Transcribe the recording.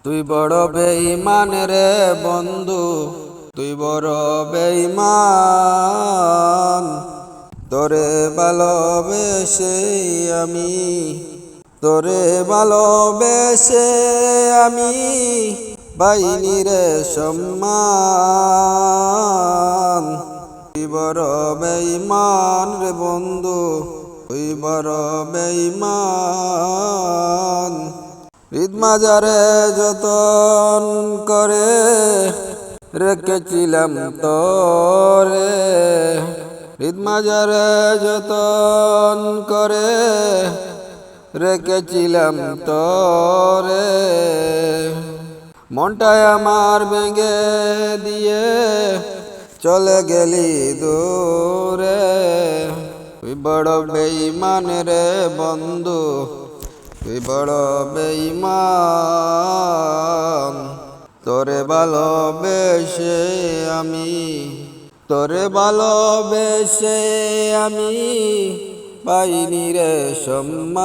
তুই বড় বেঈমান রে বন্ধু, তুই বড় বেঈমান। তোরে ভালোবেসে আমি, তোরে ভালোবেসে আমি পাইনি রে সম্মান। তুই বড় বেঈমান রে বন্ধু, তুই বড় বেঈমান। ঈদ মাজারে যতন করে রেখেছিলাম তোরে, ঈদ মাজারে যতন করে রেখেছিলাম তোরে। মনটায় আমার ভেঙে দিয়ে চলে গেলি দূরে। তুই বড় বেঈমান রে বন্ধু, তুই বড় বেঈমান। তোরে ভালোবেসে আমি, তোরে ভালোবেসে আমি পাইনি রে সম্মান।